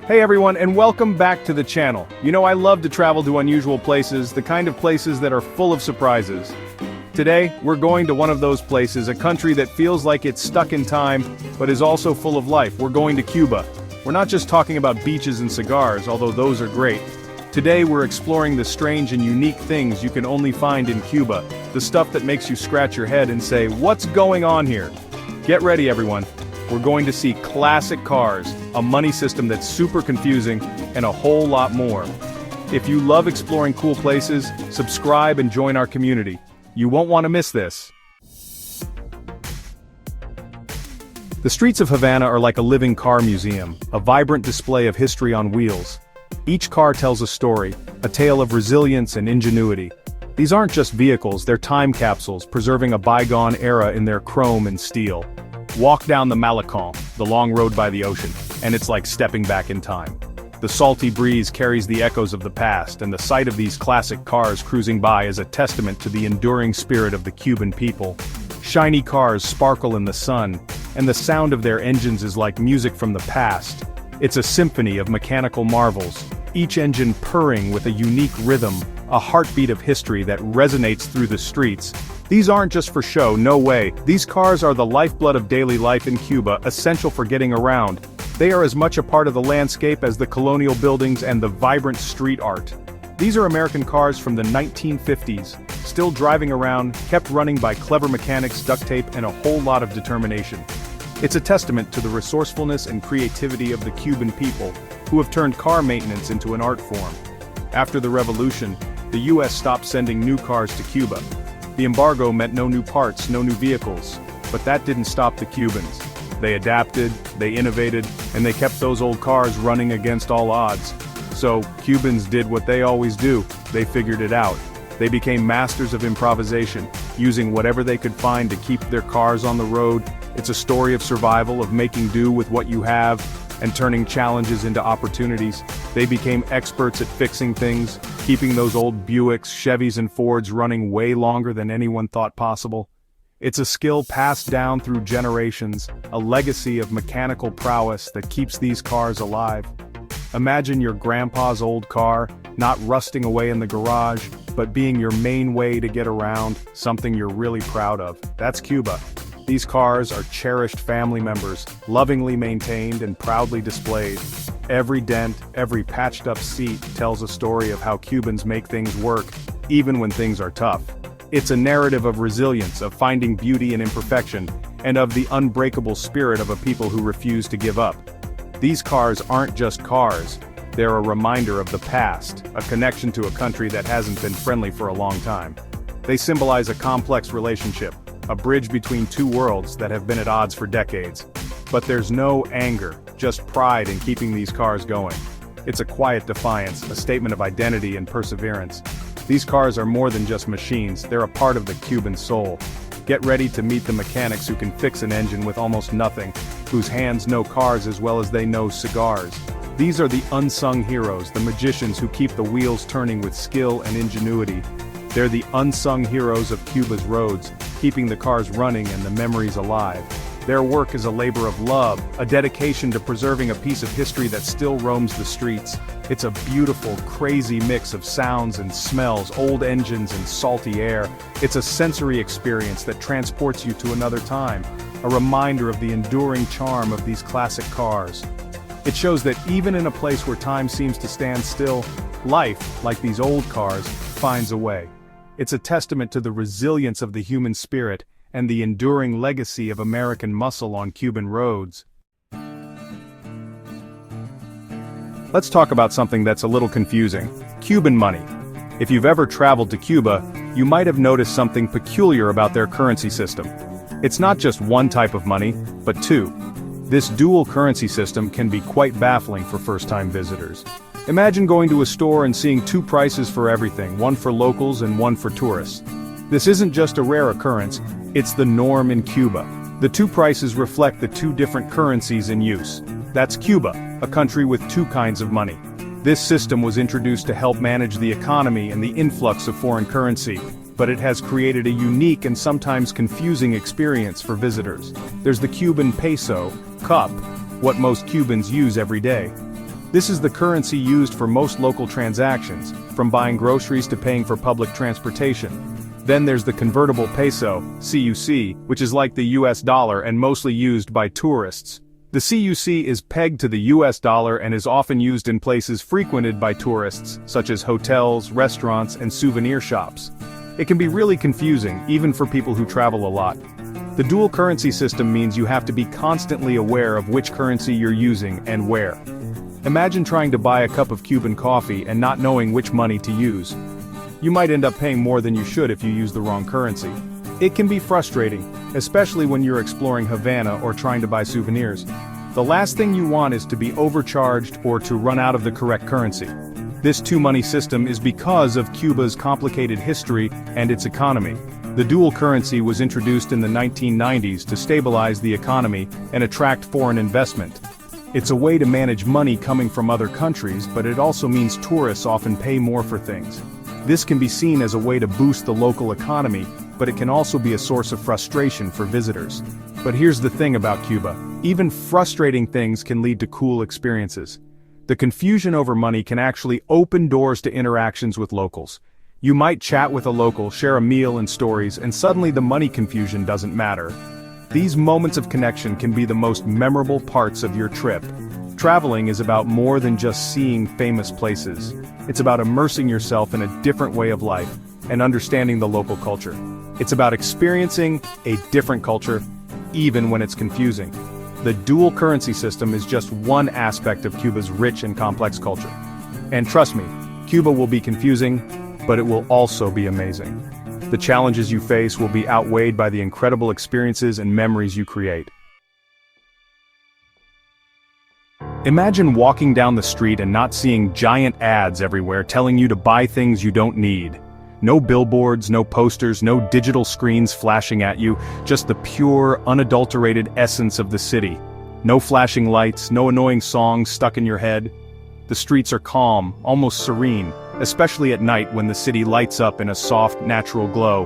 Hey everyone, and welcome back to the channel. You know I love to travel to unusual places, the kind of places that are full of surprises. Today, we're going to one of those places, a country that feels like it's stuck in time, but is also full of life. We're going to Cuba. We're not just talking about beaches and cigars, although those are great. Today we're exploring the strange and unique things you can only find in Cuba, the stuff that makes you scratch your head and say, what's going on here? Get ready everyone. We're going to see classic cars, a money system that's super confusing, and a whole lot more. If you love exploring cool places, subscribe and join our community. You won't want to miss this. The streets of Havana are like a living car museum, a vibrant display of history on wheels. Each car tells a story, a tale of resilience and ingenuity. These aren't just vehicles, they're time capsules, preserving a bygone era in their chrome and steel. Walk down the Malecon, the long road by the ocean, and it's like stepping back in time. The salty breeze carries the echoes of the past, and the sight of these classic cars cruising by is a testament to the enduring spirit of the Cuban people. Shiny cars sparkle in the sun, and the sound of their engines is like music from the past. It's a symphony of mechanical marvels, each engine purring with a unique rhythm, a heartbeat of history that resonates through the streets. These aren't just for show, no way. These cars are the lifeblood of daily life in Cuba, essential for getting around. They are as much a part of the landscape as the colonial buildings and the vibrant street art. These are American cars from the 1950s, still driving around, kept running by clever mechanics, duct tape, and a whole lot of determination. It's a testament to the resourcefulness and creativity of the Cuban people, who have turned car maintenance into an art form. After the revolution, the US stopped sending new cars to Cuba. The embargo meant no new parts, no new vehicles, but that didn't stop the Cubans. They adapted, they innovated, and they kept those old cars running against all odds. So, Cubans did what they always do, they figured it out. They became masters of improvisation, using whatever they could find to keep their cars on the road. It's a story of survival, of making do with what you have, and turning challenges into opportunities. They became experts at fixing things, keeping those old Buicks, Chevys and Fords running way longer than anyone thought possible. It's a skill passed down through generations, a legacy of mechanical prowess that keeps these cars alive. Imagine your grandpa's old car, not rusting away in the garage, but being your main way to get around, something you're really proud of. That's Cuba. These cars are cherished family members, lovingly maintained and proudly displayed. Every dent, every patched up seat tells a story of how Cubans make things work, even when things are tough. It's a narrative of resilience, of finding beauty in imperfection, and of the unbreakable spirit of a people who refuse to give up. These cars aren't just cars, they're a reminder of the past, a connection to a country that hasn't been friendly for a long time. They symbolize a complex relationship, a bridge between two worlds that have been at odds for decades. But there's no anger, just pride in keeping these cars going. It's a quiet defiance, a statement of identity and perseverance. These cars are more than just machines, they're a part of the Cuban soul. Get ready to meet the mechanics who can fix an engine with almost nothing, whose hands know cars as well as they know cigars. These are the unsung heroes, the magicians who keep the wheels turning with skill and ingenuity. They're the unsung heroes of Cuba's roads, keeping the cars running and the memories alive. Their work is a labor of love, a dedication to preserving a piece of history that still roams the streets. It's a beautiful, crazy mix of sounds and smells, old engines and salty air. It's a sensory experience that transports you to another time, a reminder of the enduring charm of these classic cars. It shows that even in a place where time seems to stand still, life, like these old cars, finds a way. It's a testament to the resilience of the human spirit and the enduring legacy of American muscle on Cuban roads. Let's talk about something that's a little confusing: Cuban money. If you've ever traveled to Cuba, you might have noticed something peculiar about their currency system. It's not just one type of money, but two. This dual currency system can be quite baffling for first-time visitors. Imagine going to a store and seeing two prices for everything, one for locals and one for tourists. This isn't just a rare occurrence, it's the norm in Cuba. The two prices reflect the two different currencies in use. That's Cuba, a country with two kinds of money. This system was introduced to help manage the economy and the influx of foreign currency, but it has created a unique and sometimes confusing experience for visitors. There's the Cuban peso, cup, what most Cubans use every day. This is the currency used for most local transactions, from buying groceries to paying for public transportation. Then there's the convertible peso, CUC, which is like the US dollar and mostly used by tourists. The CUC is pegged to the US dollar and is often used in places frequented by tourists, such as hotels, restaurants, and souvenir shops. It can be really confusing, even for people who travel a lot. The dual currency system means you have to be constantly aware of which currency you're using and where. Imagine trying to buy a cup of Cuban coffee and not knowing which money to use. You might end up paying more than you should if you use the wrong currency. It can be frustrating, especially when you're exploring Havana or trying to buy souvenirs. The last thing you want is to be overcharged or to run out of the correct currency. This two-money system is because of Cuba's complicated history and its economy. The dual currency was introduced in the 1990s to stabilize the economy and attract foreign investment. It's a way to manage money coming from other countries, but it also means tourists often pay more for things. This can be seen as a way to boost the local economy, but it can also be a source of frustration for visitors. But here's the thing about Cuba. Even frustrating things can lead to cool experiences. The confusion over money can actually open doors to interactions with locals. You might chat with a local, share a meal and stories, and suddenly the money confusion doesn't matter. These moments of connection can be the most memorable parts of your trip. Traveling is about more than just seeing famous places. It's about immersing yourself in a different way of life and understanding the local culture. It's about experiencing a different culture, even when it's confusing. The dual currency system is just one aspect of Cuba's rich and complex culture. And trust me, Cuba will be confusing, but it will also be amazing. The challenges you face will be outweighed by the incredible experiences and memories you create. Imagine walking down the street and not seeing giant ads everywhere telling you to buy things you don't need. No billboards, no posters, no digital screens flashing at you, just the pure, unadulterated essence of the city. No flashing lights, no annoying songs stuck in your head. The streets are calm, almost serene, especially at night when the city lights up in a soft, natural glow.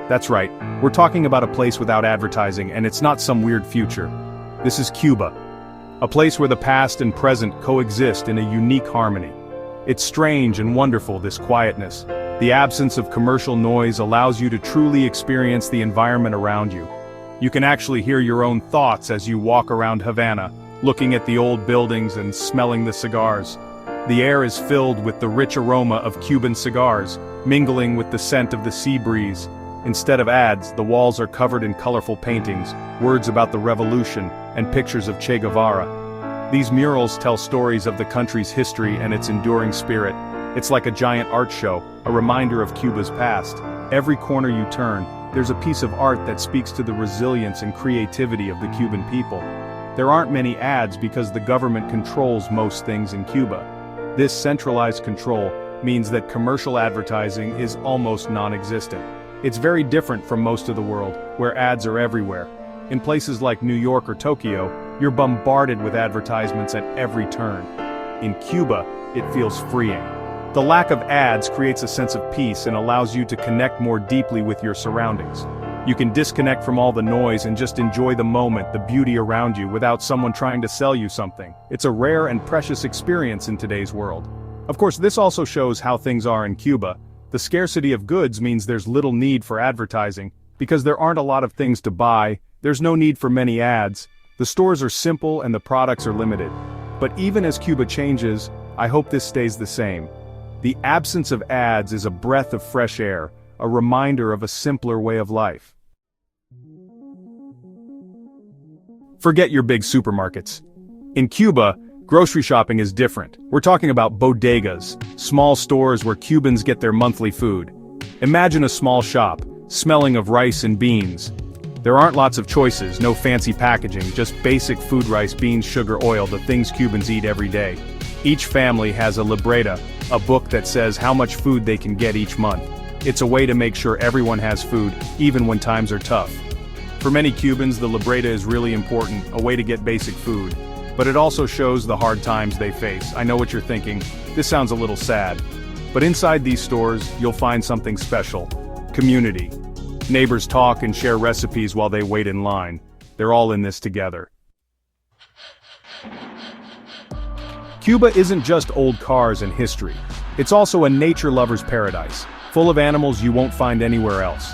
That's right, we're talking about a place without advertising, and it's not some weird future. This is Cuba. A place where the past and present coexist in a unique harmony. It's strange and wonderful, this quietness. The absence of commercial noise allows you to truly experience the environment around you. You can actually hear your own thoughts as you walk around Havana, looking at the old buildings and smelling the cigars. The air is filled with the rich aroma of Cuban cigars, mingling with the scent of the sea breeze. Instead of ads, the walls are covered in colorful paintings, words about the revolution, and pictures of Che Guevara. These murals tell stories of the country's history and its enduring spirit. It's like a giant art show, a reminder of Cuba's past. Every corner you turn, there's a piece of art that speaks to the resilience and creativity of the Cuban people. There aren't many ads because the government controls most things in Cuba. This centralized control means that commercial advertising is almost non-existent. It's very different from most of the world, where ads are everywhere. In places like New York or Tokyo, you're bombarded with advertisements at every turn. In Cuba, it feels freeing. The lack of ads creates a sense of peace and allows you to connect more deeply with your surroundings. You can disconnect from all the noise and just enjoy the moment, the beauty around you, without someone trying to sell you something. It's a rare and precious experience in today's world. Of course, this also shows how things are in Cuba. The scarcity of goods means there's little need for advertising. Because there aren't a lot of things to buy, there's no need for many ads. The stores are simple and the products are limited. But even as Cuba changes, I hope this stays the same. The absence of ads is a breath of fresh air, a reminder of a simpler way of life. Forget your big supermarkets. In Cuba, grocery shopping is different. We're talking about bodegas, small stores where Cubans get their monthly food. Imagine a small shop, smelling of rice and beans. There aren't lots of choices, no fancy packaging, just basic food: rice, beans, sugar, oil, the things Cubans eat every day. Each family has a libreta, a book that says how much food they can get each month. It's a way to make sure everyone has food, even when times are tough. For many Cubans, the libreta is really important, a way to get basic food. But it also shows the hard times they face. I know what you're thinking, this sounds a little sad. But inside these stores, you'll find something special. Community. Neighbors talk and share recipes while they wait in line. They're all in this together. Cuba isn't just old cars and history. It's also a nature lover's paradise, full of animals you won't find anywhere else.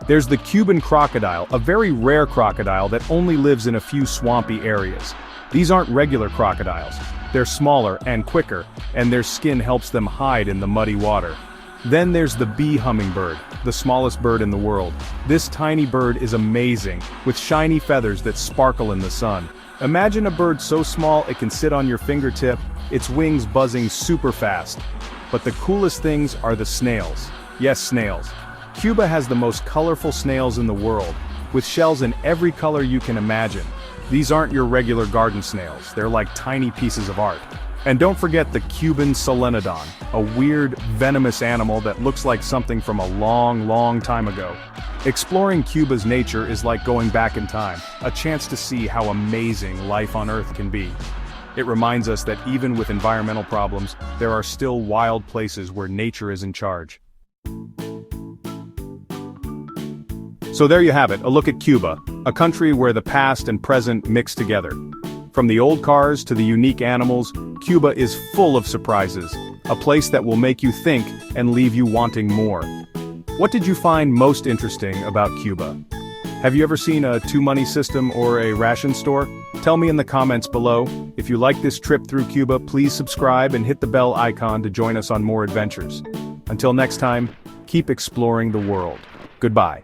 There's the Cuban crocodile, a very rare crocodile that only lives in a few swampy areas. These aren't regular crocodiles. They're smaller and quicker, and their skin helps them hide in the muddy water. Then there's the bee hummingbird, the smallest bird in the world. This tiny bird is amazing, with shiny feathers that sparkle in the sun. Imagine a bird so small it can sit on your fingertip, its wings buzzing super fast. But the coolest things are the snails. Yes, snails. Cuba has the most colorful snails in the world, with shells in every color you can imagine. These aren't your regular garden snails, they're like tiny pieces of art. And don't forget the Cuban solenodon, a weird, venomous animal that looks like something from a long, long time ago. Exploring Cuba's nature is like going back in time, a chance to see how amazing life on Earth can be. It reminds us that even with environmental problems, there are still wild places where nature is in charge. So there you have it, a look at Cuba, a country where the past and present mix together. From the old cars to the unique animals, Cuba is full of surprises, a place that will make you think and leave you wanting more. What did you find most interesting about Cuba? Have you ever seen a two-money system or a ration store? Tell me in the comments below. If you like this trip through Cuba, please subscribe and hit the bell icon to join us on more adventures. Until next time, keep exploring the world. Goodbye.